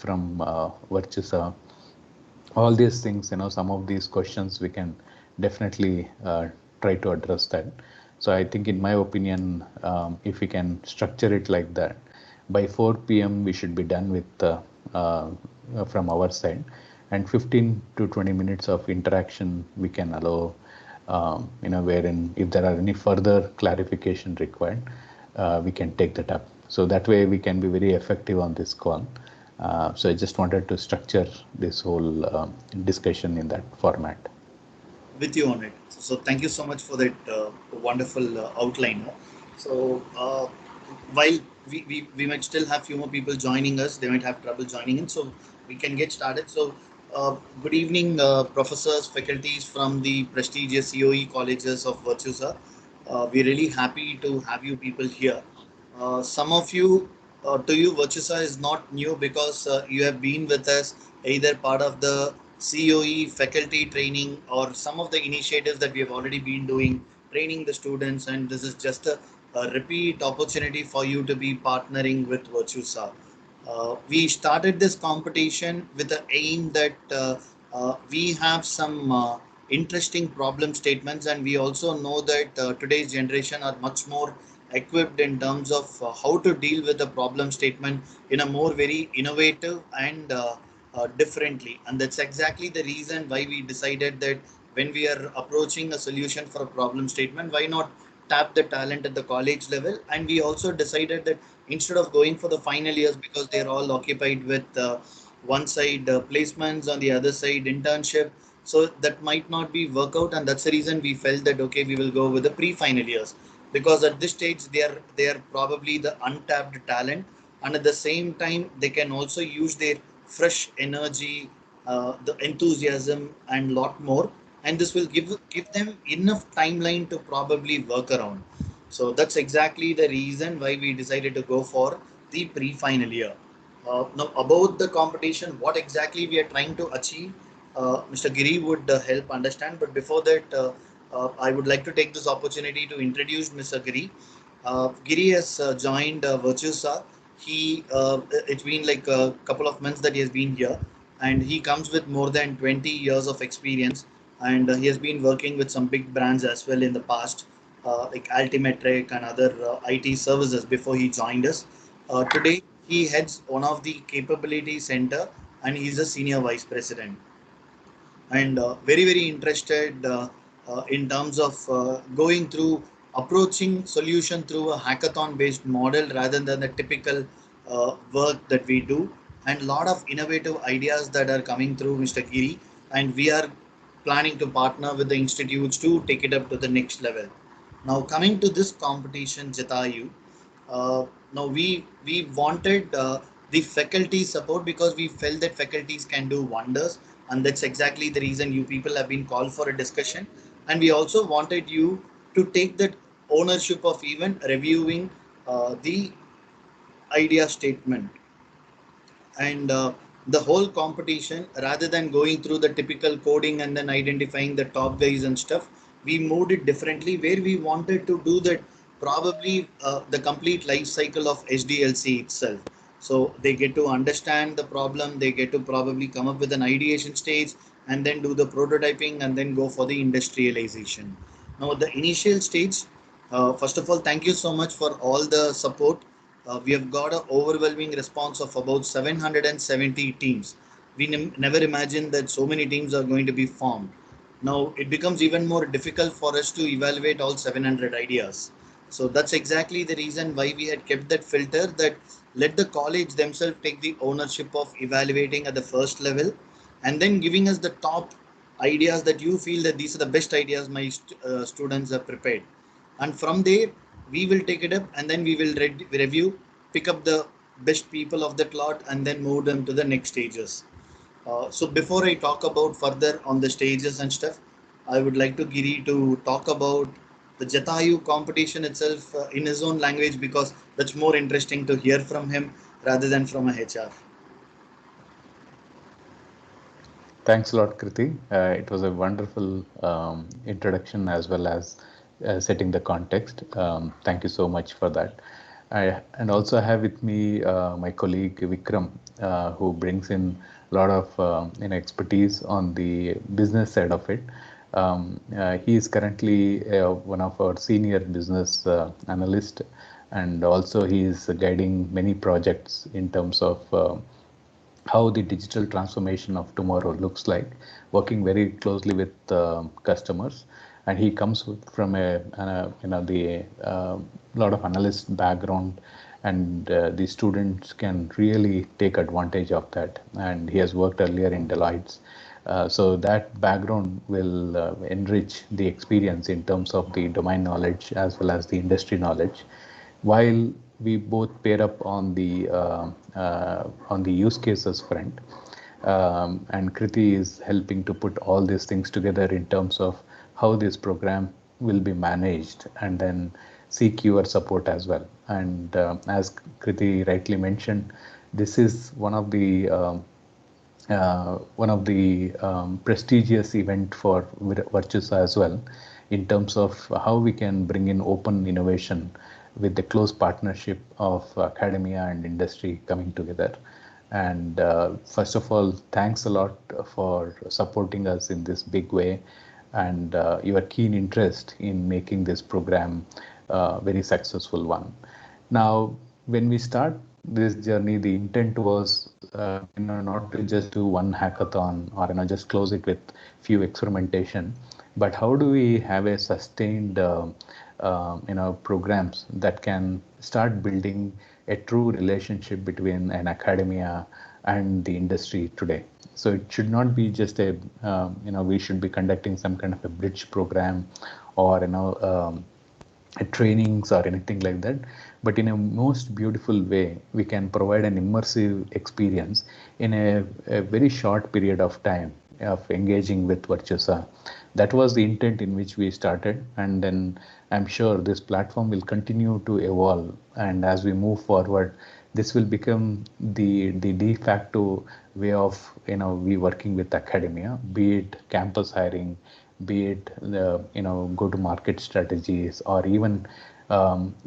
from Virtusa. All these things, some of these questions we can definitely try to address that. So I think, in my opinion, if we can structure it like that, by 4 p.m. we should be done with uh, from our side, and 15 to 20 minutes of interaction we can allow, wherein if there are any further clarification required, we can take that up. So that way we can be very effective on this call. So I just wanted to structure this whole discussion in that format. With you on it. So thank you so much for that wonderful outline. So while we might still have few more people joining us, they might have trouble joining in. So we can get started. So good evening, professors, faculties from the prestigious COE colleges of Virtusa. We're really happy to have you people here. Some of you, to you, Virtusa is not new because you have been with us, either part of the COE faculty training or some of the initiatives that we have already been doing, training the students, and this is just a repeat opportunity for you to be partnering with Virtusa. We started this competition with the aim that we have some interesting problem statements, and we also know that today's generation are much more equipped in terms of how to deal with the problem statement in a more very innovative and differently. And that's exactly the reason why we decided that when we are approaching a solution for a problem statement, why not tap the talent at the college level? And we also decided that instead of going for the final years, because they're all occupied with one side placements, on the other side internship, so that might not be workout, and that's the reason we felt that okay, we will go with the pre-final years, because at this stage they are probably the untapped talent, and at the same time they can also use their fresh energy, the enthusiasm, and lot more, and this will give them enough timeline to probably work around. So that's exactly the reason why we decided to go for the pre-final year. Now about the competition, what exactly we are trying to achieve, Mr. Giri would help understand. But before that, I would like to take this opportunity to introduce Mr. Giri. Giri has joined Virtusa. It's been like a couple of months that he has been here, and he comes with more than 20 years of experience, and he has been working with some big brands as well in the past, like Altimetric and other IT services before he joined us. Today, he heads one of the capability center, and he's a senior vice president, and very interested in terms of going through approaching solution through a hackathon based model rather than the typical work that we do, and lot of innovative ideas that are coming through Mr. Giri, and we are planning to partner with the institutes to take it up to the next level. Now coming to this competition, Jatayu, uh, now we wanted the faculty support because we felt that faculties can do wonders, and that's exactly the reason you people have been called for a discussion. And we also wanted you to take that ownership of even reviewing the idea statement, and the whole competition, rather than going through the typical coding and then identifying the top guys and stuff, we moved it differently, where we wanted to do that probably the complete life cycle of SDLC itself. So they get to understand the problem, they get to probably come up with an ideation stage, and then do the prototyping, and then go for the industrialization. Now the initial stage, first of all, thank you so much for all the support. We have got an overwhelming response of about 770 teams. We never imagined that so many teams are going to be formed. Now it becomes even more difficult for us to evaluate all 700 ideas. So that's exactly the reason why we had kept that filter, that let the college themselves take the ownership of evaluating at the first level, and then giving us the top ideas that you feel that these are the best ideas my students have prepared. And from there we will take it up, and then we will review, pick up the best people of that lot, and then move them to the next stages. So before I talk about further on the stages and stuff, I would like to Giri to talk about the Jatayu competition itself in his own language, because that's more interesting to hear from him rather than from a HR. Thanks a lot, Kriti. It was a wonderful introduction, as well as setting the context. Thank you so much for that. And also I have with me my colleague Vikram, who brings in a lot of expertise on the business side of it. He is currently one of our senior business analyst, and also he is guiding many projects in terms of how the digital transformation of tomorrow looks like, working very closely with customers. And he comes from the lot of analyst background, and the students can really take advantage of that. And he has worked earlier in Deloitte. So that background will enrich the experience in terms of the domain knowledge as well as the industry knowledge, while we both pair up on the use cases front. And Kriti is helping to put all these things together in terms of how this program will be managed, and then seek your support as well. And as Kriti rightly mentioned, this is one of the prestigious event for Virtusa as well, in terms of how we can bring in open innovation with the close partnership of academia and industry coming together. And first of all, thanks a lot for supporting us in this big way, and your keen interest in making this program very successful one. Now, when we start this journey, the intent was, not to just do one hackathon or just close it with few experimentation, but how do we have a sustained, programs that can start building a true relationship between an academia and the industry today. So it should not be just a, we should be conducting some kind of a bridge program, or trainings or anything like that, but in a most beautiful way we can provide an immersive experience in a very short period of time of engaging with Virtusa. That was the intent in which we started, and then I'm sure this platform will continue to evolve, and as we move forward, this will become the de facto way of we working with academia, be it campus hiring, be it the go to market strategies, or even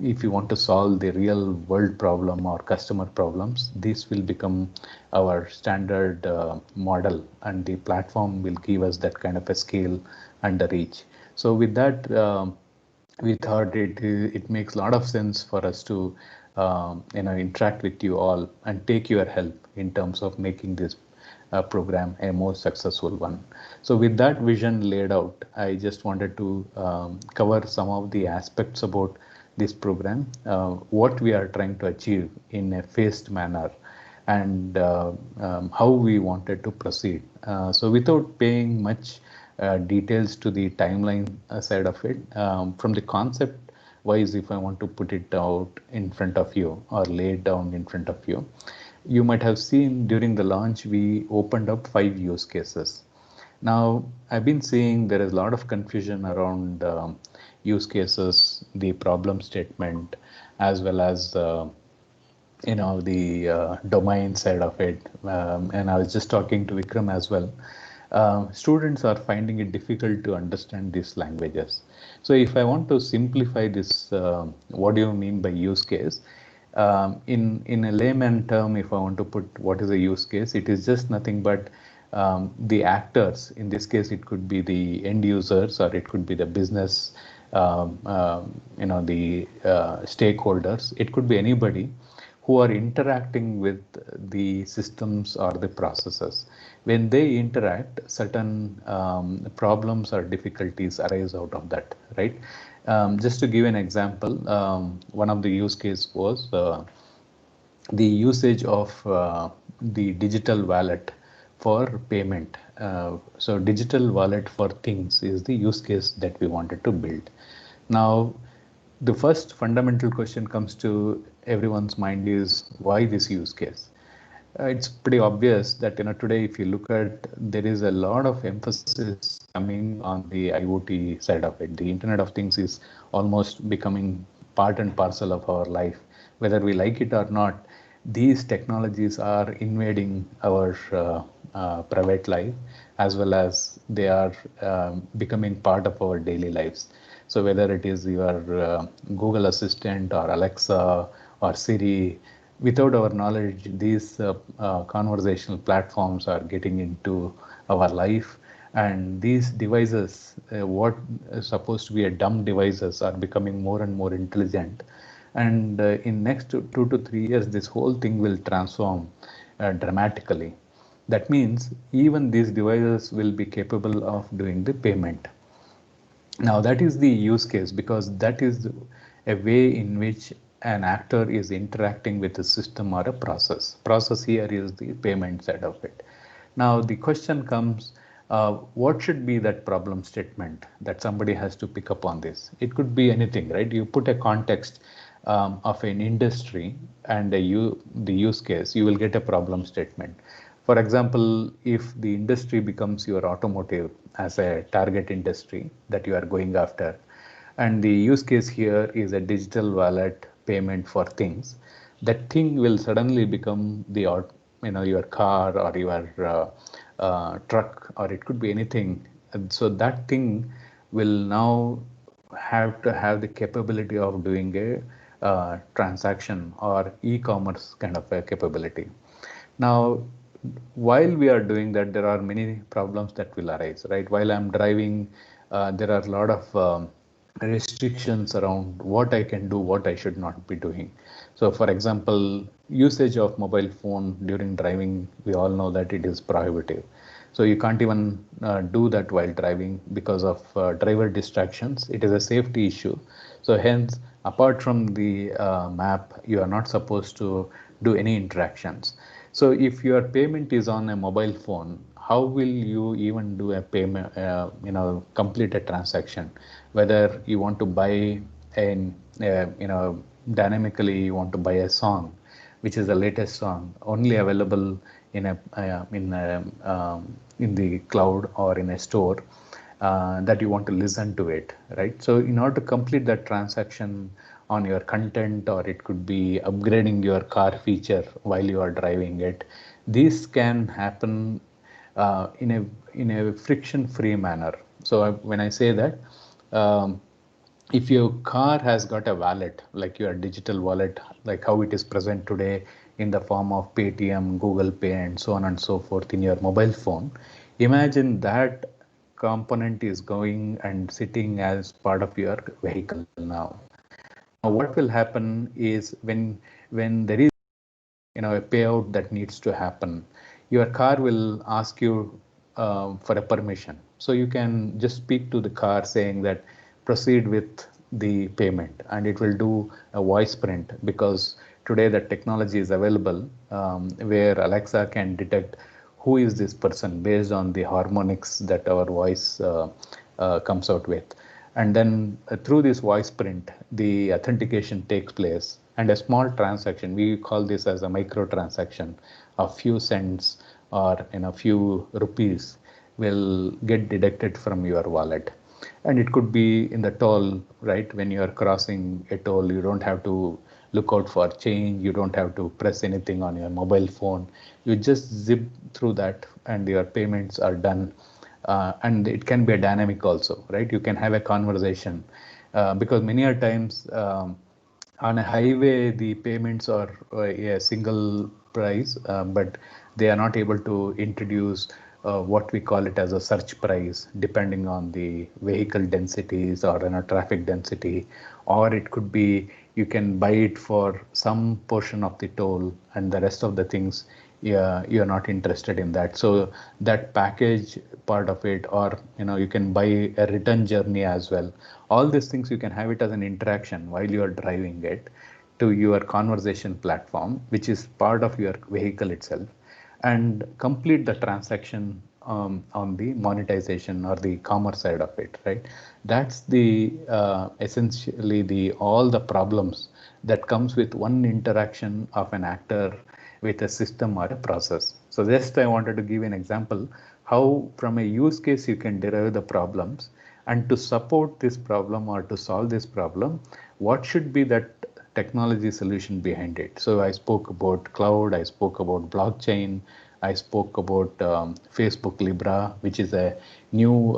if you want to solve the real world problem or customer problems, this will become our standard model, and the platform will give us that kind of a scale and a reach. So with that, we thought it makes a lot of sense for us to interact with you all and take your help in terms of making this program a more successful one. So with that vision laid out, I just wanted to cover some of the aspects about this program, what we are trying to achieve in a phased manner, and how we wanted to proceed. So without paying much details to the timeline side of it, from the concept wise, if I want to put it out in front of you or lay it down in front of you, you might have seen during the launch, we opened up 5 use cases. Now, I've been seeing there is a lot of confusion around use cases, the problem statement, as well as the domain side of it. And I was just talking to Vikram as well. Students are finding it difficult to understand these languages. So if I want to simplify this, what do you mean by use case? In a layman term, if I want to put what is a use case, it is just nothing but the actors. In this case, it could be the end users, or it could be the business, the stakeholders. It could be anybody who are interacting with the systems or the processes. When they interact, certain problems or difficulties arise out of that, right? Just to give an example, one of the use case was the usage of the digital wallet for payment. So digital wallet for things is the use case that we wanted to build. Now, the first fundamental question comes to everyone's mind is, why this use case? It's pretty obvious that today, if you look at, there is a lot of emphasis coming on the IoT side of it. The Internet of Things is almost becoming part and parcel of our life, whether we like it or not. These technologies are invading our private life, as well as they are becoming part of our daily lives. So whether it is your Google Assistant or Alexa or Siri. Without our knowledge, these conversational platforms are getting into our life, and these devices, what is supposed to be a dumb devices, are becoming more and more intelligent. And in next 2 to 3 years, this whole thing will transform dramatically. That means even these devices will be capable of doing the payment. Now that is the use case, because that is a way in which an actor is interacting with a system or a process. Process here is the payment side of it. Now the question comes, what should be that problem statement that somebody has to pick up on this? It could be anything, right? You put a context of an industry and the use case, you will get a problem statement. For example, if the industry becomes your automotive as a target industry that you are going after, and the use case here is a digital wallet payment for things, that thing will suddenly become the your car or your truck, or it could be anything. And so that thing will now have to have the capability of doing a transaction or e-commerce kind of a capability. Now, while we are doing that, there are many problems that will arise, right? While I'm driving, there are a lot of restrictions around what I can do, what I should not be doing. So, for example, usage of mobile phone during driving, we all know that it is prohibitive. So you can't even do that while driving because of driver distractions. It is a safety issue. So hence, apart from the map, you are not supposed to do any interactions. So if your payment is on a mobile phone, how will you even do a payment, complete a transaction? Whether you want to buy an, dynamically you want to buy a song, which is the latest song, only available in the cloud or in a store, that you want to listen to it, right? So in order to complete that transaction on your content, or it could be upgrading your car feature while you are driving it, this can happen in a friction-free manner. So when I say that, if your car has got a wallet, like your digital wallet, like how it is present today in the form of Paytm, Google Pay, and so on and so forth in your mobile phone, imagine that component is going and sitting as part of your vehicle now. Now, what will happen is when there is a payout that needs to happen, your car will ask you for a permission. So you can just speak to the car saying that proceed with the payment, and it will do a voice print, because today the technology is available where Alexa can detect who is this person based on the harmonics that our voice comes out with. And then through this voice print, the authentication takes place, and a small transaction, we call this as a micro transaction, a few cents or a few rupees will get deducted from your wallet. And it could be in the toll, right? When you are crossing a toll, you don't have to look out for change, you don't have to press anything on your mobile phone, you just zip through that and your payments are done. And it can be a dynamic also, right? You can have a conversation, because many a times on a highway the payments are a single price, but they are not able to introduce what we call it as a surge price, depending on the vehicle densities or traffic density. Or it could be you can buy it for some portion of the toll, and the rest of the things, yeah, you're not interested in that. So that package part of it, or you can buy a return journey as well. All these things you can have it as an interaction while you are driving it to your conversation platform, which is part of your vehicle itself, and complete the transaction on the monetization or the commerce side of it, right? That's the essentially the all the problems that comes with one interaction of an actor with a system or a process. So just I wanted to give an example how from a use case you can derive the problems, and to support this problem or to solve this problem, what should be that technology solution behind it. So I spoke about cloud, I spoke about blockchain, I spoke about Facebook Libra, which is a new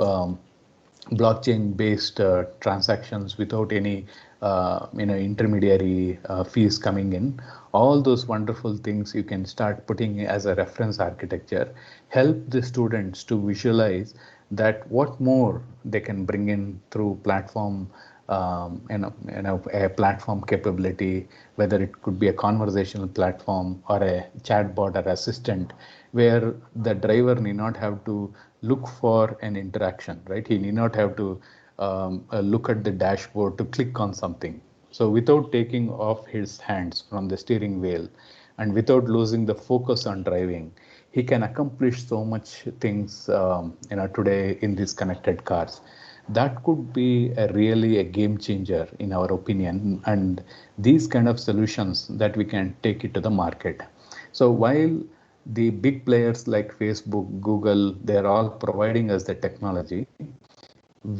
blockchain based transactions without any intermediary fees coming in. All those wonderful things you can start putting as a reference architecture, help the students to visualize that what more they can bring in through platform, a platform capability, whether it could be a conversational platform or a chatbot or assistant, where the driver need not have to look for an interaction, right? He need not have to look at the dashboard to click on something. So without taking off his hands from the steering wheel and without losing the focus on driving, he can accomplish so much things today in these connected cars. That could be really a game changer in our opinion, and these kind of solutions that we can take it to the market. So while the big players like Facebook, Google, they're all providing us the technology,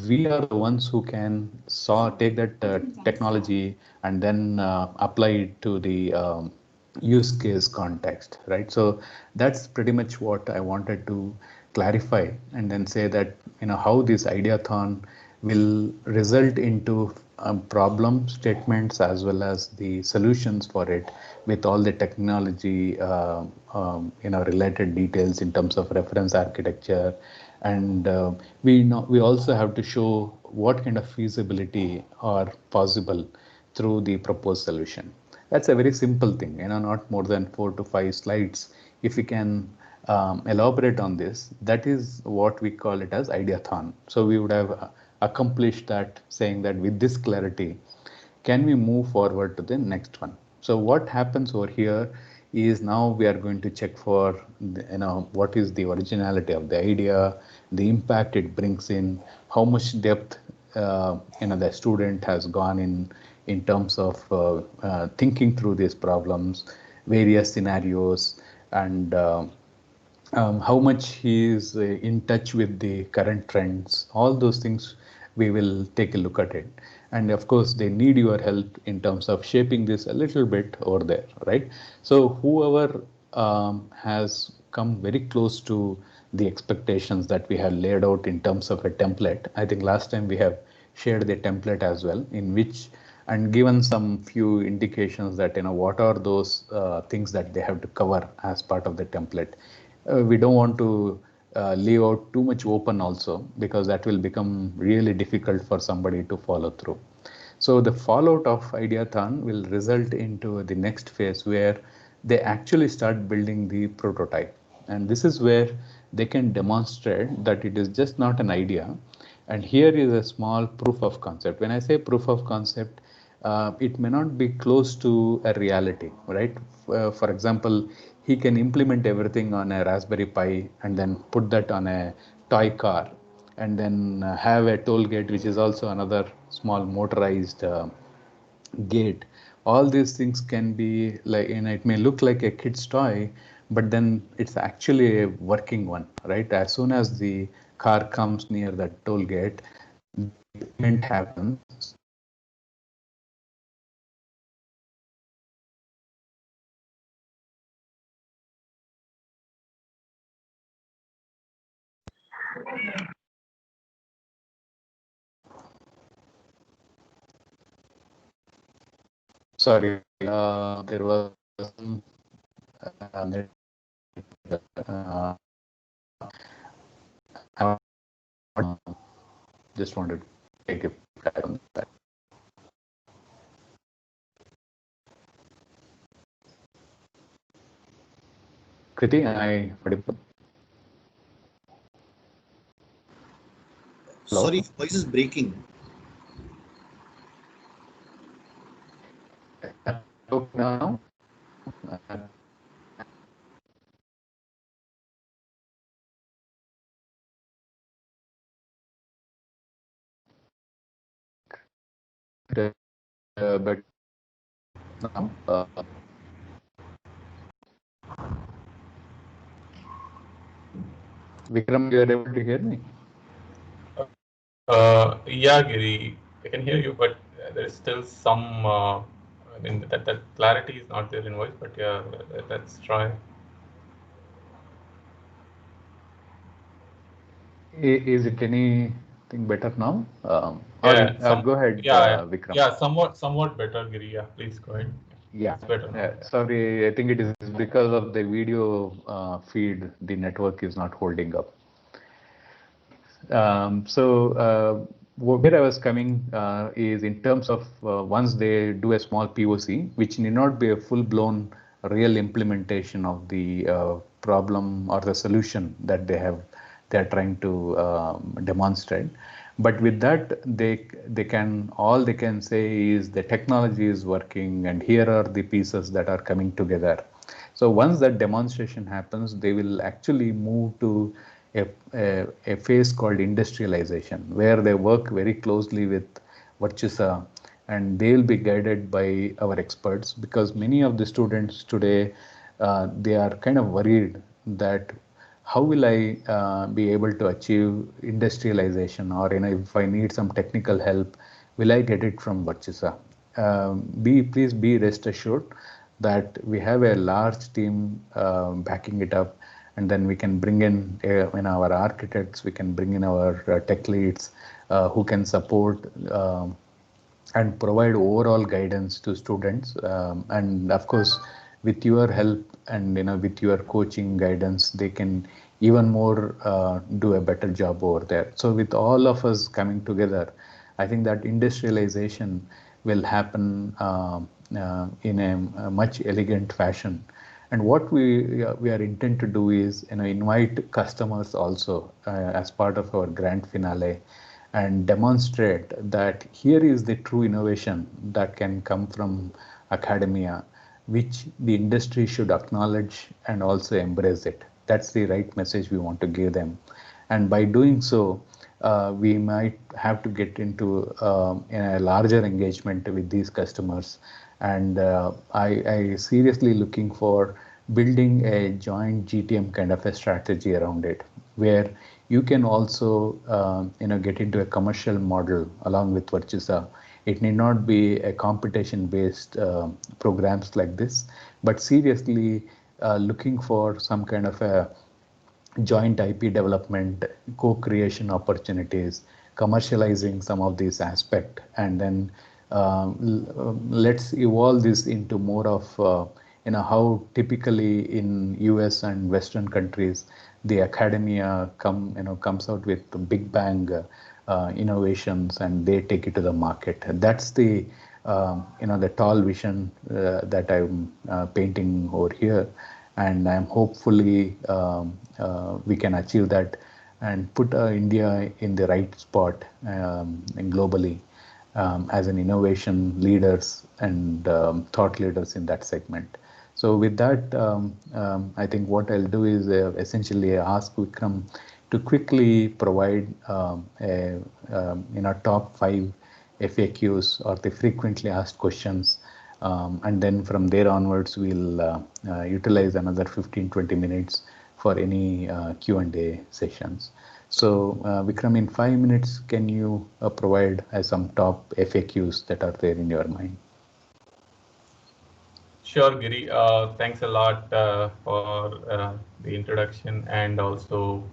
we are the ones who can take that technology and then apply it to the use case context, right? So that's pretty much what I wanted to clarify, and then say that how this ideathon will result into problem statements as well as the solutions for it, with all the technology related details in terms of reference architecture. And we also have to show what kind of feasibility are possible through the proposed solution. That's a very simple thing, not more than 4 to 5 slides. If we can elaborate on this, that is what we call it as ideathon. So we would have accomplished that, saying that with this clarity, can we move forward to the next one? So what happens over here is, now we are going to check for what is the originality of the idea, the impact it brings in, how much depth the student has gone in terms of thinking through these problems, various scenarios, and how much he is in touch with the current trends. All those things we will take a look at it. And of course, they need your help in terms of shaping this a little bit over there, right? So whoever has come very close to the expectations that we have laid out in terms of a template. I think last time we have shared the template as well, in which, and given some few indications that what are those things that they have to cover as part of the template. We don't want to leave out too much open also, because that will become really difficult for somebody to follow through. So the fallout of Ideathon will result into the next phase, where they actually start building the prototype. And this is where they can demonstrate that it is just not an idea. And here is a small proof of concept. When I say proof of concept, it may not be close to a reality, right? For example, he can implement everything on a Raspberry Pi and then put that on a toy car, and then have a toll gate, which is also another small motorized gate. All these things can be like, it may look like a kid's toy, but then it's actually a working one, right? As soon as the car comes near that toll gate, the payment happens. Sorry, there was some uh, I just wanted to take a feedback on that. Kriti, am I audible? Hello? Sorry, voice is breaking. Now? But now, Vikram, you are able to hear me? Yeah, Giri, I can hear you, but there is still some. I mean, that clarity is not there in voice, but yeah, let's try. Is it any? think better now. Yeah, Go ahead, yeah, Vikram. yeah, somewhat better, Giri. Yeah, please go ahead. Yeah, It's better now. sorry, I think it is because of the video feed, the network is not holding up. Where I was coming is in terms of once they do a small POC, which need not be a full-blown real implementation of the problem or the solution that they are trying to demonstrate. But with that, they can all they can say is the technology is working, and here are the pieces that are coming together. So once that demonstration happens, they will actually move to a phase called industrialization, where they work very closely with Virtusa, and they will be guided by our experts, because many of the students today they are kind of worried that how will I be able to achieve industrialization, or if I need some technical help, will I get it from Virtusa? Please be rest assured that we have a large team backing it up, and then we can bring in our architects, we can bring in our tech leads who can support and provide overall guidance to students, and of course with your help and with your coaching guidance, they can even more do a better job over there. So with all of us coming together, I think that industrialization will happen in a much elegant fashion. And what we are intent to do is invite customers also as part of our grand finale, and demonstrate that here is the true innovation that can come from academia, which the industry should acknowledge and also embrace it. That's the right message we want to give them. And by doing so, we might have to get into in a larger engagement with these customers. And I seriously looking for building a joint GTM kind of a strategy around it, where you can also get into a commercial model along with Virtusa. It need not be a competition based programs like this, but seriously looking for some kind of a joint IP development, co-creation opportunities, commercializing some of these aspects, and then let's evolve this into more of how typically in US and Western countries the academia comes out with big bang innovations, and they take it to the market. That's the the tall vision that I'm painting over here, and I'm hopefully we can achieve that and put India in the right spot and globally as an innovation leaders and thought leaders in that segment. So with that, I think what I'll do is essentially ask Vikram to quickly provide top 5 FAQs, or the frequently asked questions, and then from there onwards we'll utilize another 15-20 minutes for any Q&A sessions. So Vikram, in 5 minutes, can you provide some top FAQs that are there in your mind? Sure, Giri. Thanks a lot for the introduction, and also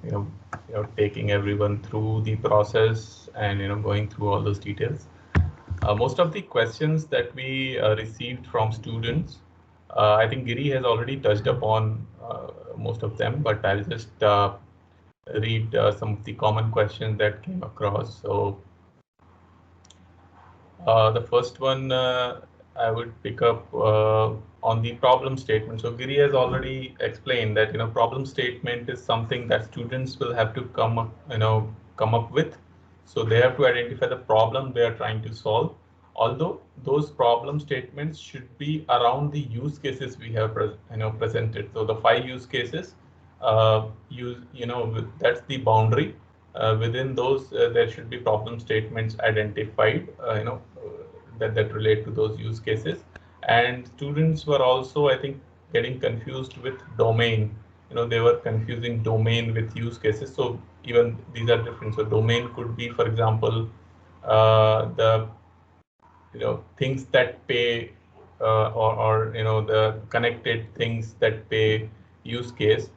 taking everyone through the process and going through all those details. Most of the questions that we received from students, I think Giri has already touched upon most of them, but I'll just read some of the common questions that came across. So the first one I would pick up on the problem statement. So Giri has already explained that problem statement is something that students will have to come up with. So they have to identify the problem they are trying to solve. Although those problem statements should be around the use cases we have presented. So the 5 use cases, that's the boundary. Within those, there should be problem statements identified, that relate to those use cases. And students were also, I think, getting confused with domain. They were confusing domain with use cases. So even these are different. So domain could be, for example, the things that pay, or the connected things that pay use case.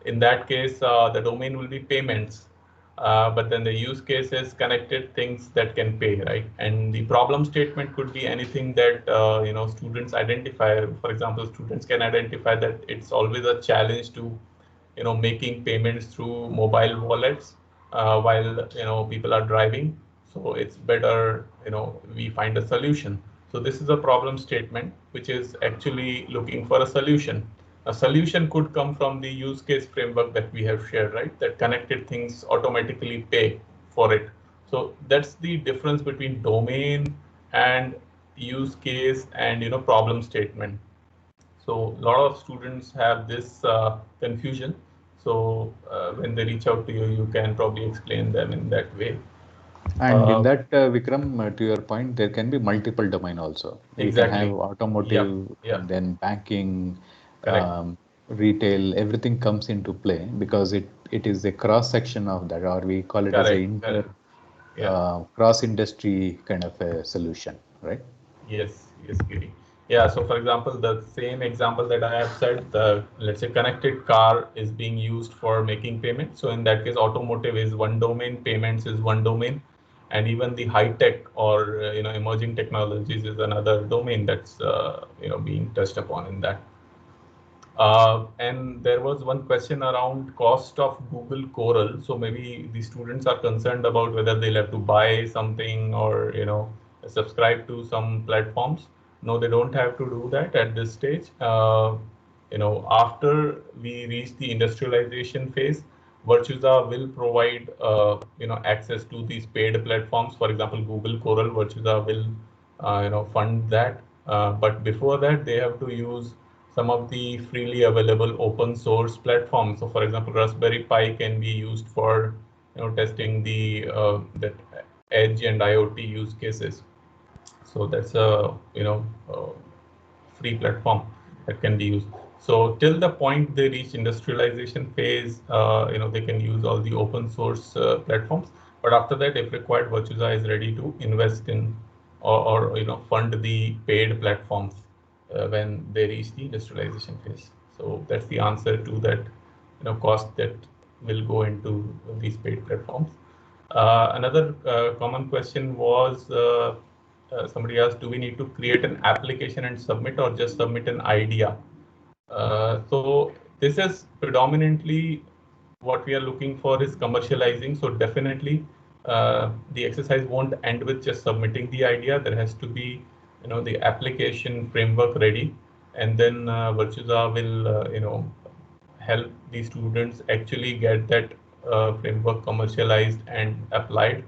In that case, the domain will be payments. But then the use case is connected things that can pay, right? And the problem statement could be anything that students identify. For example, students can identify that it's always a challenge to making payments through mobile wallets while people are driving. So it's better we find a solution. So this is a problem statement which is actually looking for a solution. A solution could come from the use case framework that we have shared, right? That connected things automatically pay for it. So that's the difference between domain and use case and problem statement. So a lot of students have this confusion. So when they reach out to you, you can probably explain them in that way. And in that, Vikram, to your point, there can be multiple domain also. You can have Exactly. automotive, Yeah. then banking, Correct. retail, everything comes into play because it is a cross section of that, or we call it as a Correct. cross industry kind of a solution, right? Yes, Giri. Yeah, so for example, the same example that I have said, the let's say connected car is being used for making payments. So in that case, automotive is one domain, payments is one domain, and even the high tech or emerging technologies is another domain that's being touched upon in that. And there was one question around cost of Google Coral. So maybe the students are concerned about whether they'll have to buy something or subscribe to some platforms. No, they don't have to do that at this stage. After we reach the industrialization phase, Virtusa will provide access to these paid platforms. For example, Google Coral, Virtusa will fund that. But before that, they have to use some of the freely available open source platforms. So, for example, Raspberry Pi can be used for testing the that edge and IoT use cases. So that's a free platform that can be used. So till the point they reach industrialization phase, they can use all the open source platforms. But after that, if required, Virtusa is ready to invest in or fund the paid platforms when they reach the industrialization phase. So that's the answer to that cost that will go into these paid platforms. Another common question was somebody asked, do we need to create an application and submit or just submit an idea? So this is predominantly what we are looking for is commercializing. So definitely the exercise won't end with just submitting the idea. There has to be the application framework ready, and then Virtusa will help the students actually get that framework commercialized and applied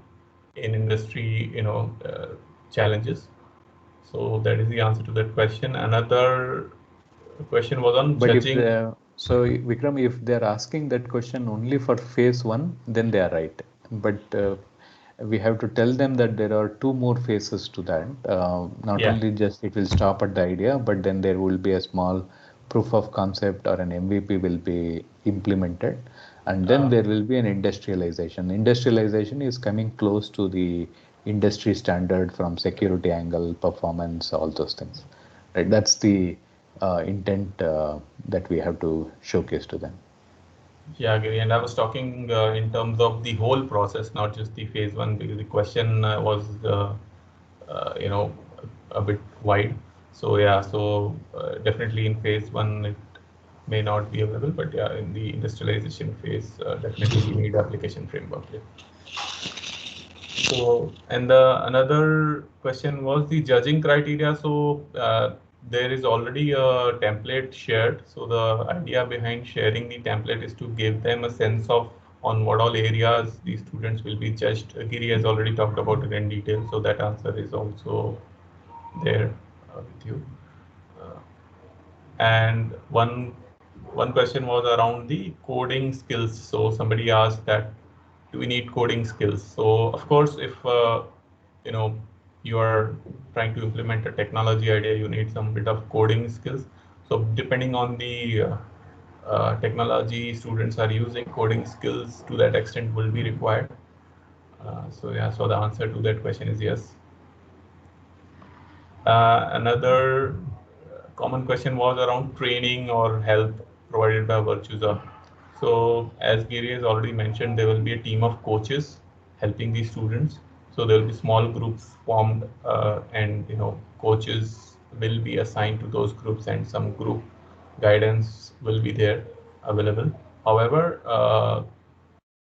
in industry challenges. So that is the answer to that question. Another question was on But judging. so Vikram, if they're asking that question only for phase one, then they are right. But we have to tell them that there are two more phases to that. Not only just it will stop at the idea, but then there will be a small proof of concept or an MVP will be implemented, and then there will be an industrialization. Industrialization is coming close to the industry standard from security angle, performance, all those things. Right? That's the intent that we have to showcase to them. Yeah, Giri, and I was talking in terms of the whole process, not just the phase one, because the question was, a bit wide. So yeah, so definitely in phase one it may not be available, but yeah, in the industrialization phase, definitely we need application framework. Yeah. So, and another question was the judging criteria. So there is already a template shared. So the idea behind sharing the template is to give them a sense of on what all areas the students will be judged. Giri has already talked about it in detail, so that answer is also there with you. And one question was around the coding skills. So somebody asked that, do we need coding skills? So of course, if you are trying to implement a technology idea, you need some bit of coding skills. So depending on the technology students are using, coding skills to that extent will be required. So yeah, so the answer to that question is yes. Another common question was around training or help provided by Virtusa. So as Giri has already mentioned, there will be a team of coaches helping the students. So there will be small groups formed, and coaches will be assigned to those groups, and some group guidance will be there available. However,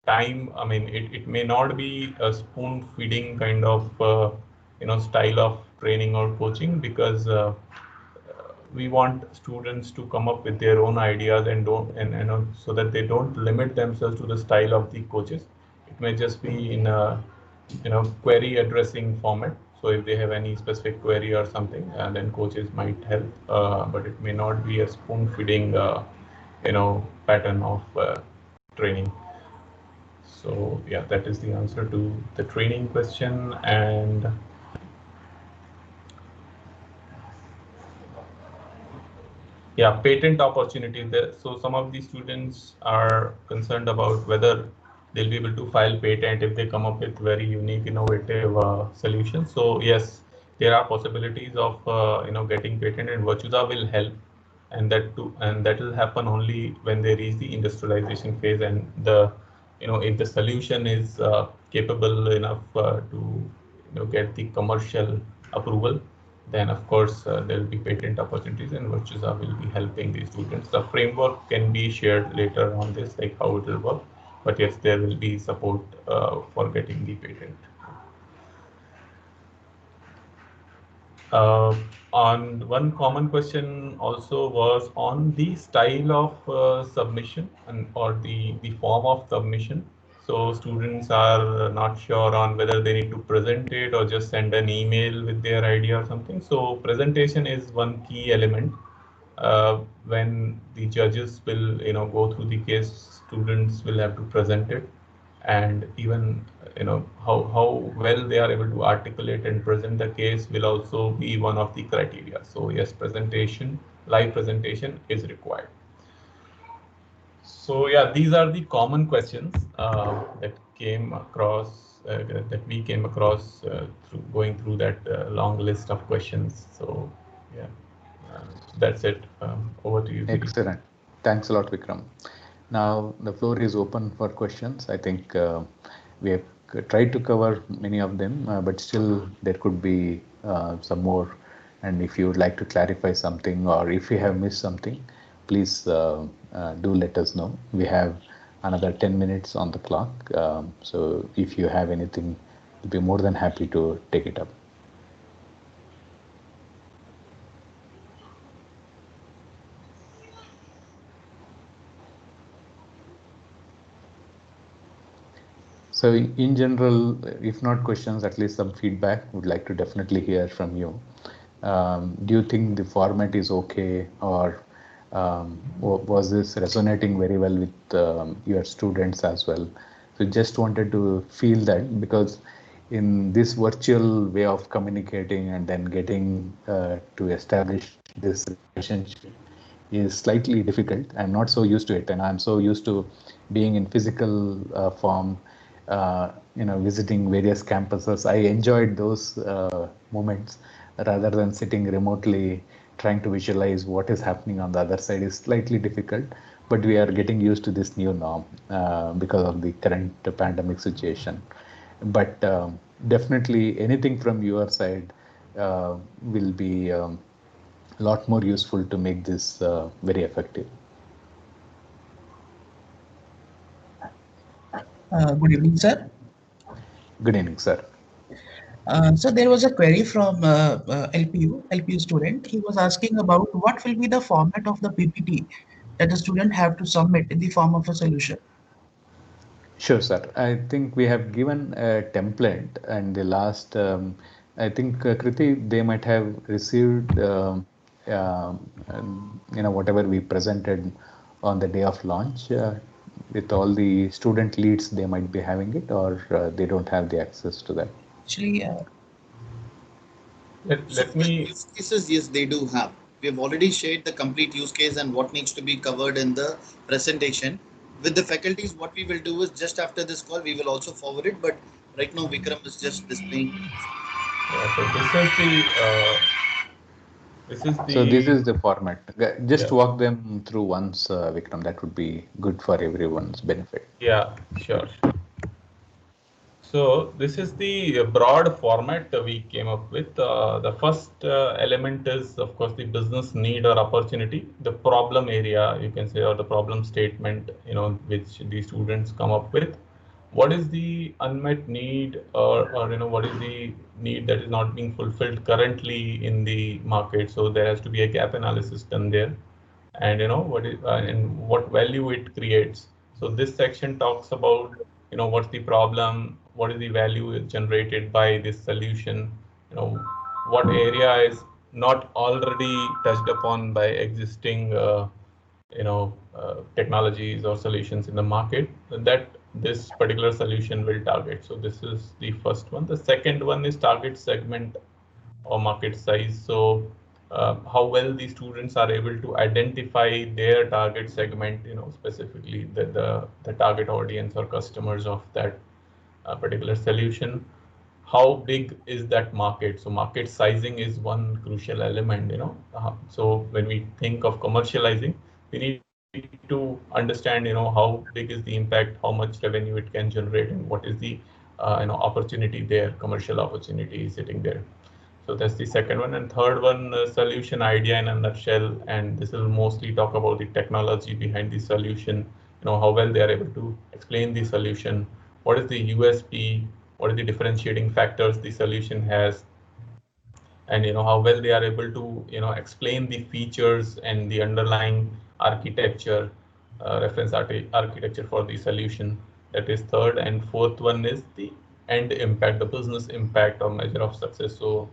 time, I mean, it may not be a spoon feeding kind of style of training or coaching, because we want students to come up with their own ideas and don't and so that they don't limit themselves to the style of the coaches. It may just be in a query addressing format. So if they have any specific query or something, then coaches might help, but it may not be a spoon feeding pattern of training. So yeah, that is the answer to the training question. And yeah, patent opportunities there. So some of the students are concerned about whether they'll be able to file patent if they come up with very unique, innovative solutions. So yes, there are possibilities of getting patent, and Virtusa will help, and that will happen only when they reach the industrialization phase, and if the solution is capable enough to get the commercial approval, then of course there will be patent opportunities, and Virtusa will be helping the students. The framework can be shared later on this, like how it will work, but yes, there will be support for getting the patent. On one common question also was on the style of submission or the form of submission. So students are not sure on whether they need to present it or just send an email with their idea or something. So presentation is one key element. When the judges will go through the case, students will have to present it, and even how well they are able to articulate and present the case will also be one of the criteria. So yes, live presentation is required. So yeah, these are the common questions that we came across through going through that long list of questions. So yeah, that's it. Over to you, Giri. Excellent. Thanks a lot, Vikram. Now the floor is open for questions. I think we have tried to cover many of them, but still there could be some more. And if you would like to clarify something, or if you have missed something, please do let us know. We have another 10 minutes on the clock. So if you have anything, we'll be more than happy to take it up. So in general, if not questions, at least some feedback, would like to definitely hear from you. Do you think the format is okay, or was this resonating very well with your students as well? So just wanted to feel that, because in this virtual way of communicating and then getting to establish this relationship is slightly difficult. I'm not so used to it, and I'm so used to being in physical form, visiting various campuses. I enjoyed those moments rather than sitting remotely trying to visualize what is happening on the other side is slightly difficult, but we are getting used to this new norm because of the current pandemic situation. But definitely anything from your side will be a lot more useful to make this very effective. Good evening, sir. Good evening, sir. So there was a query from LPU student. He was asking about what will be the format of the PPT that the student have to submit in the form of a solution. Sure, sir. I think we have given a template, and the last, I think Kriti, they might have received, whatever we presented on the day of launch. With all the student leads, they might be having it, or they don't have the access to that. Actually, let me. Use cases, yes, they do have. We have already shared the complete use case and what needs to be covered in the presentation. With the faculties, what we will do is just after this call, we will also forward it. But right now, Vikram is just displaying. Yeah, so this is the This is So this the is the format. Just yeah. walk them through once, Vikram. That would be good for everyone's benefit. Yeah, sure. So this is the broad format we came up with. The first element is, of course, the business need or opportunity, the problem area, you can say, or the problem statement, which the students come up with. What is the unmet need, or what is the need that is not being fulfilled currently in the market? So there has to be a gap analysis done there, and what is and what value it creates. So this section talks about what's the problem, what is the value generated by this solution, what area is not already touched upon by existing technologies or solutions in the market that this particular solution will target. So this is the first one. The second one is target segment or market size. So how well the students are able to identify their target segment, specifically the target audience or customers of that particular solution. How big is that market? So market sizing is one crucial element, so when we think of commercializing, we need to understand, how big is the impact, how much revenue it can generate, and what is the opportunity there, commercial opportunity sitting there. So that's the second one. And third one, solution idea in a nutshell. And this will mostly talk about the technology behind the solution, how well they are able to explain the solution, what is the USP, what are the differentiating factors the solution has, and how well they are able to explain the features and the underlying architecture, reference architecture for the solution. That is third. And fourth one is the end impact, the business impact or measure of success. So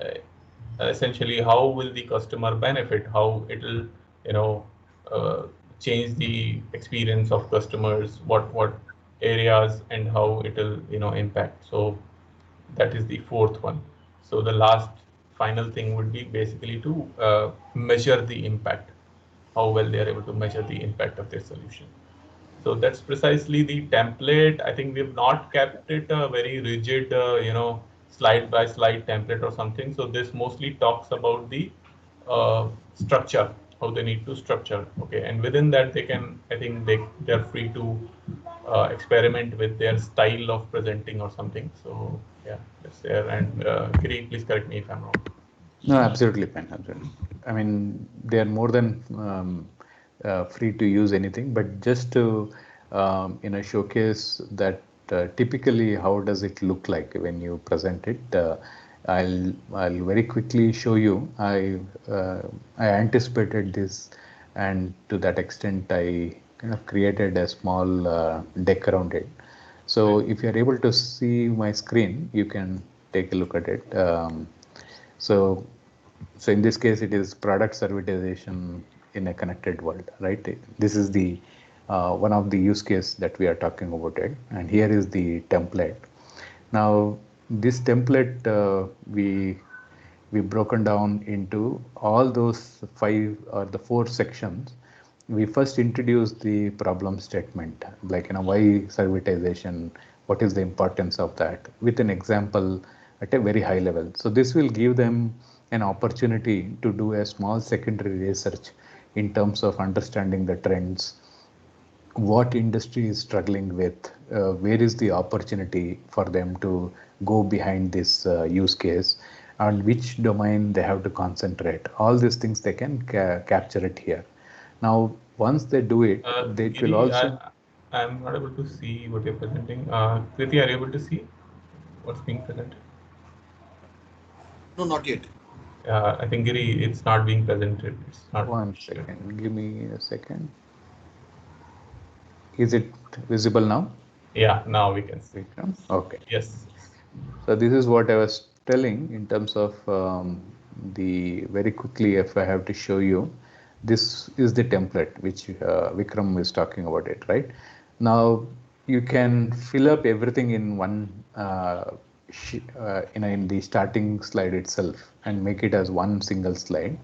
uh, essentially, how will the customer benefit, how it will uh, change the experience of customers, what areas, and how it will impact. So that is the fourth one. So the last final thing would be basically to measure the impact, how well they are able to measure the impact of their solution. So that's precisely the template. I think we've not kept it a very rigid, slide by slide template or something. So this mostly talks about the structure, how they need to structure. Okay, and within that they can, I think they're free to experiment with their style of presenting or something. So yeah, that's there. And Giri, please correct me if I'm wrong. No, absolutely fine. Absolutely. I mean, they are more than free to use anything, but just to showcase that typically how does it look like when you present it. I'll very quickly show you. I anticipated this, and to that extent, I kind of created a small deck around it. So if you're able to see my screen, you can take a look at it. So in this case, it is product servitization in a connected world, right? This is the one of the use case that we are talking about it, and here is the template. Now, this template we broken down into all those 5 or the 4 sections. We first introduce the problem statement, like why servitization, what is the importance of that, with an example at a very high level. So this will give them an opportunity to do a small secondary research in terms of understanding the trends, what industry is struggling with, where is the opportunity for them to go behind this use case, and which domain they have to concentrate. All these things they can capture it here. Now, once they do it, they will Giri, also. I'm not able to see what you're presenting. Kriti, are you able to see what's being presented? No, not yet. I think Giri, it's not being presented. It's not. One second. Give me a second. Is it visible now? Yeah, now we can see. Vikram? Okay. Yes. So this is what I was telling in terms of the very quickly, if I have to show you, this is the template which Vikram is talking about it, right? Now you can fill up everything in one in the starting slide itself and make it as one single slide.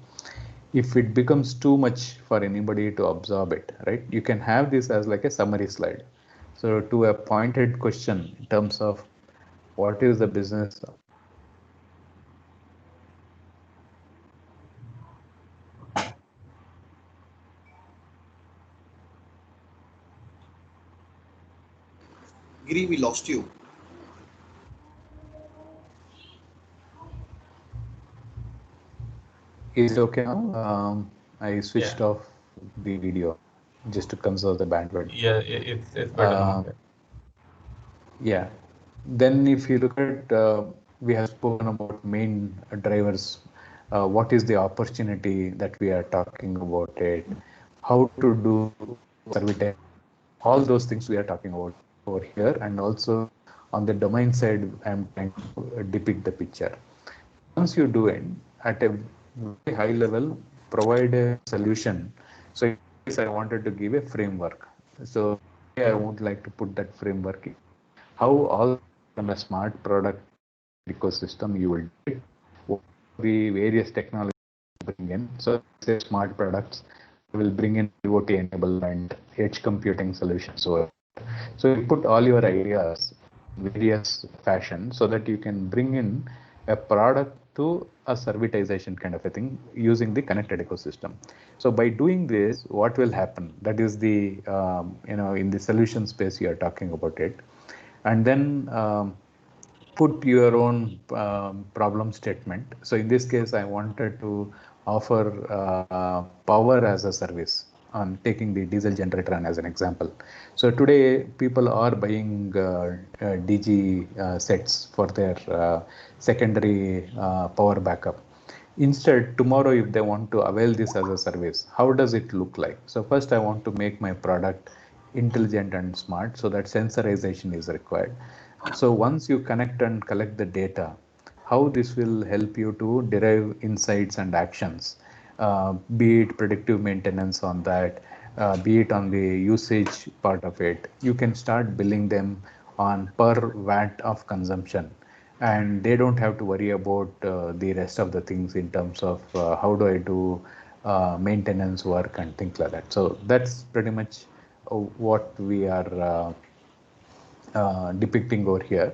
If it becomes too much for anybody to absorb it, right, you can have this as like a summary slide. So to a pointed question in terms of what is the business, Giri, we lost you. Is it okay now? I switched off the video just to conserve the bandwidth. Yeah, it's better now. Yeah. Then if you look at, we have spoken about main drivers. What is the opportunity that we are talking about it? How to do service? All those things we are talking about over here, and also on the domain side, I'm trying to depict the picture. Once you do it at a very high level, provide a solution. So in this case, I wanted to give a framework. So I would like to put that framework in how all from a smart product ecosystem you will do it, what the various technologies bring in. So say smart products will bring in IoT enablement, edge computing solutions. So you put all your ideas in various fashion so that you can bring in a product to a servitization kind of a thing using the connected ecosystem. So by doing this, what will happen? That is the in the solution space you are talking about it, and then put your own problem statement. So in this case, I wanted to offer power as a service on taking the diesel generator as an example. So today people are buying DG sets for their secondary power backup. Instead, tomorrow, if they want to avail this as a service, how does it look like? So first, I want to make my product intelligent and smart, so that sensorization is required. So once you connect and collect the data, how this will help you to derive insights and actions, be it predictive maintenance on that, be it on the usage part of it. You can start billing them on per watt of consumption, and they don't have to worry about the rest of the things in terms of how do I do maintenance work and things like that. So that's pretty much what we are depicting over here.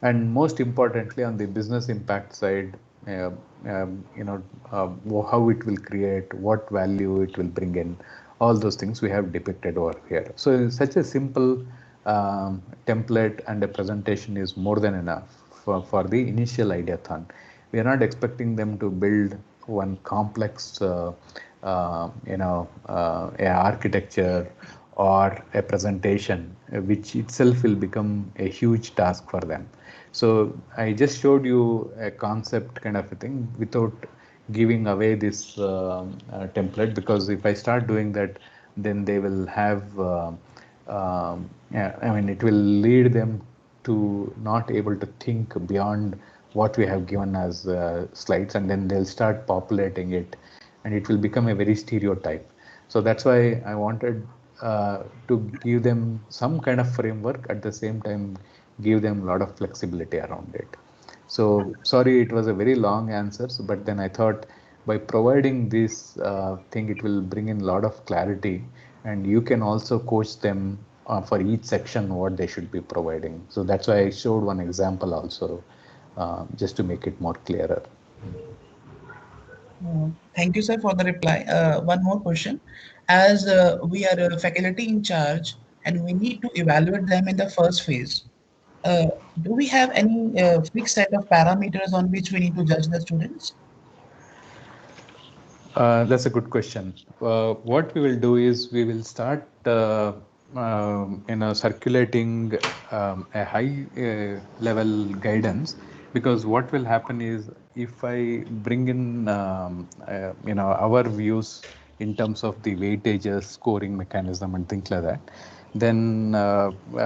And most importantly, on the business impact side, uh, how it will create, what value it will bring in, all those things we have depicted over here. So such a simple template and a presentation is more than enough for the initial ideathon. We are not expecting them to build one complex a architecture or a presentation, which itself will become a huge task for them. So I just showed you a concept kind of a thing without giving away this template, because if I start doing that, then they will have yeah, I mean, it will lead them to not able to think beyond what we have given as slides, and then they'll start populating it, and it will become a very stereotype. So that's why I wanted to give them some kind of framework, at the same time give them a lot of flexibility around it. So sorry, it was a very long answers, but then I thought by providing this thing, it will bring in a lot of clarity, and you can also coach them for each section what they should be providing. So that's why I showed one example also, just to make it more clearer. Thank you, sir, for the reply. One more question. As we are a faculty in charge and we need to evaluate them in the first phase, uh, do we have any fixed set of parameters on which we need to judge the students? That's a good question. What we will do is we will start circulating a high level guidance, because what will happen is if I bring in our views in terms of the weightages, scoring mechanism, and things like that, then I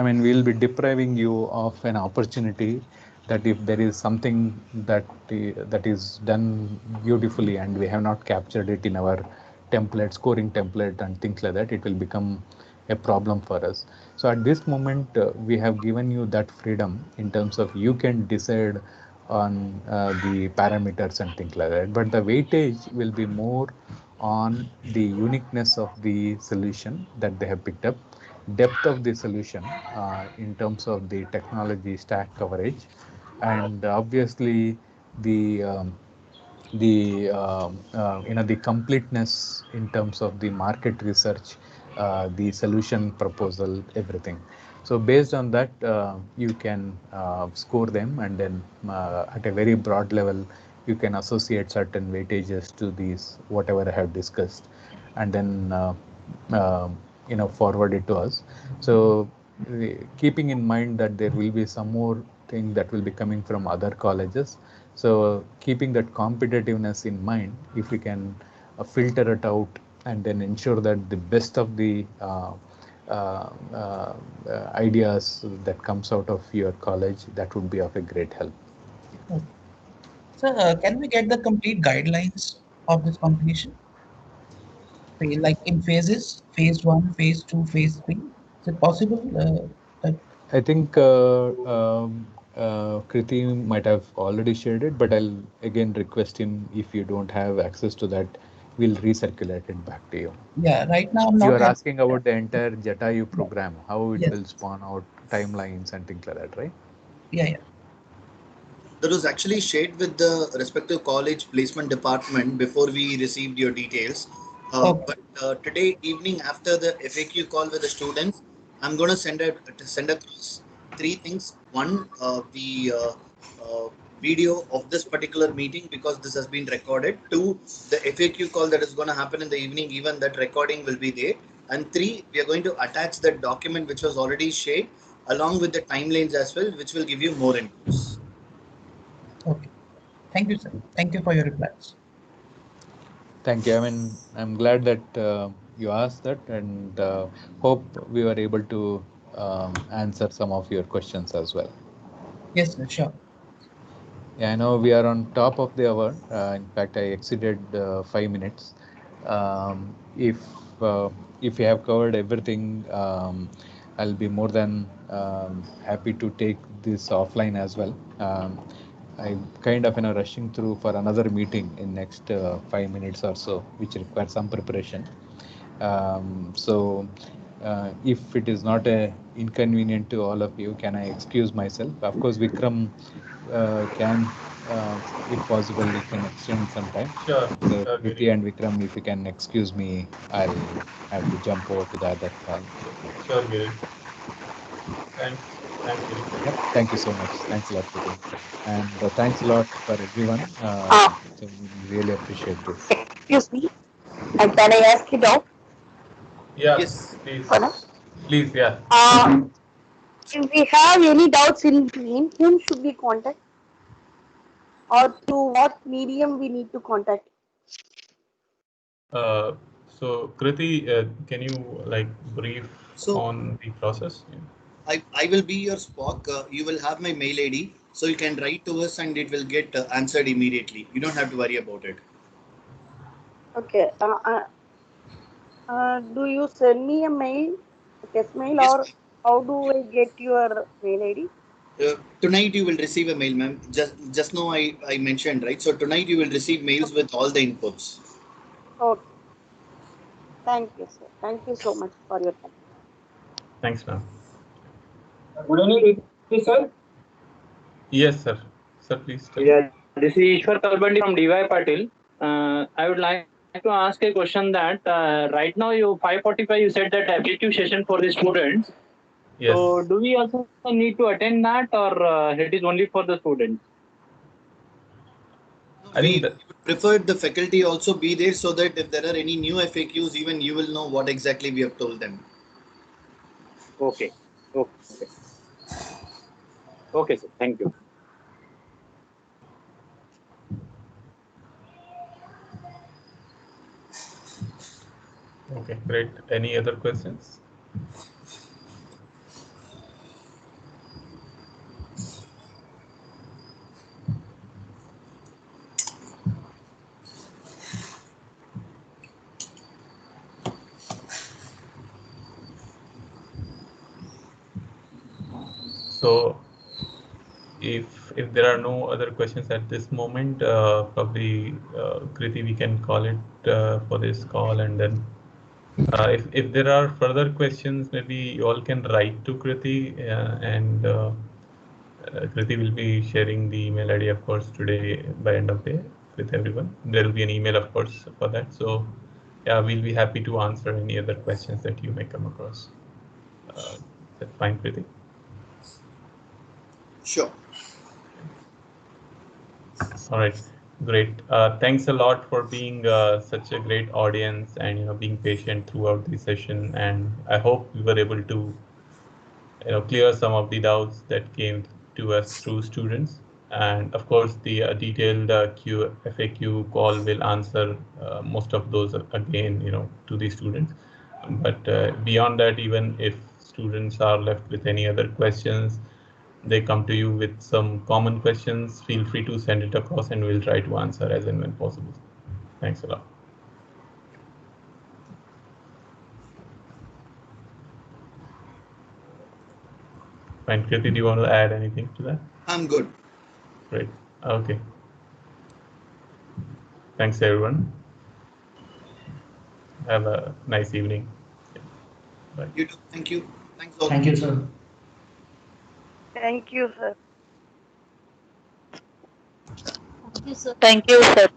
mean, we'll be depriving you of an opportunity that if there is something that that is done beautifully and we have not captured it in our template, scoring template and things like that, it will become a problem for us. So at this moment, we have given you that freedom in terms of you can decide on the parameters and things like that, but the weightage will be more on the uniqueness of the solution that they have picked up, depth of the solution in terms of the technology stack coverage, and obviously the the the completeness in terms of the market research, the solution proposal, everything. So based on that, you can score them, and then at a very broad level, you can associate certain weightages to these whatever I have discussed, and then forward it to us. So keeping in mind that there will be some more thing that will be coming from other colleges. So keeping that competitiveness in mind, if we can filter it out and then ensure that the best of the ideas that comes out of your college, that would be of a great help. Okay. So, can we get the complete guidelines of this competition? Like in phases, phase 1, phase 2, phase 3? Is it possible that I think Kriti might have already shared it, but I'll again request him, if you don't have access to that, we'll recirculate it back to you. yeah, right now I'm You not are having. asking about the entire Jatayu Yeah. program, how it Yes. will spawn out timelines and things like that, right? Yeah, yeah. That was actually shared with the respective college placement department before we received your details. Okay. But today evening, after the FAQ call with the students, I'm going to send across three things. One, the video of this particular meeting, because this has been recorded. Two, the FAQ call that is going to happen in the evening, even that recording will be there. And three, we are going to attach that document which was already shared along with the timelines as well, which will give you more inputs. Okay. Thank you, sir. Thank you for your replies. Thank you. I mean, I'm glad that you asked that, and hope we were able to answer some of your questions as well. Yes, sir, sure. Yeah, I know we are on top of the hour. In fact, I exceeded 5 minutes. If if you have covered everything, I'll be more than happy to take this offline as well. I'm kind of rushing through for another meeting in next 5 minutes or so, which requires some preparation. So if it is not inconvenient to all of you, can I excuse myself? Of course, Vikram can, if possible, we can extend some time. Sure, So sure, Kriti Giri. and Vikram, if you can excuse me, I'll have to jump over to the other call. Sure, Giri. Thanks. Thanks, Giri. Yep. Thank you so much. Thanks a lot, Kriti. And thanks a lot for everyone. So we really appreciate this. Excuse me. And can I ask you doubt? Yeah, Yes. please. Pardon? Please, yeah. If we have any doubts in between, whom should we contact? Or through what medium we need to contact? So Kriti, can you brief So on the process? Yeah. I will be your Spock. You will have my mail ID, so you can write to us and it will get answered immediately. You don't have to worry about it. Okay. Do you send me a mail, a test mail, Yes, or how do I get your mail ID? tonight you will receive a mail, ma'am. Just now I mentioned, right? So tonight you will receive mails with all the inputs. Okay. Thank you, sir. Thank you so much for your time. Thanks, ma'am. Good evening, sir. Yes, sir. Sir, please tell. Yeah, this is Ishwar Kalbandi from DY Patil. I would like to ask a question that right now you 5:45 you said that FAQ session for the students. Yes. So do we also need to attend that, or it is only for the students? I think that, We would prefer the faculty also be there so that if there are any new FAQs, even you will know what exactly we have told them. Okay. Okay. Okay, sir. Thank you. okay, great. Any other questions? So if there are no other questions at this moment, probably Kriti, we can call it for this call, and then if there are further questions, maybe you all can write to Kriti, and Kriti will be sharing the email ID, of course, today by end of day. with everyone. There will be an email, of course, for that. So yeah, we'll be happy to answer any other questions that you may come across. That's fine, Kriti. Sure. All right, great. Thanks a lot for being such a great audience and being patient throughout the session. And I hope we were able to clear some of the doubts that came to us through students. And of course, the detailed FAQ call will answer most of those again, to the students. But beyond that, even if students are left with any other questions, they come to you with some common questions, feel free to send it across and we'll try to answer as and when possible. Thanks a lot. Fine, Kriti, do you want to add anything to that? I'm good. Great. Okay. Thanks, everyone. Have a nice evening. Bye. You too. Thank you. Thanks all. Thank you, sir. Thank you, sir. Thank you, sir. Thank you, sir.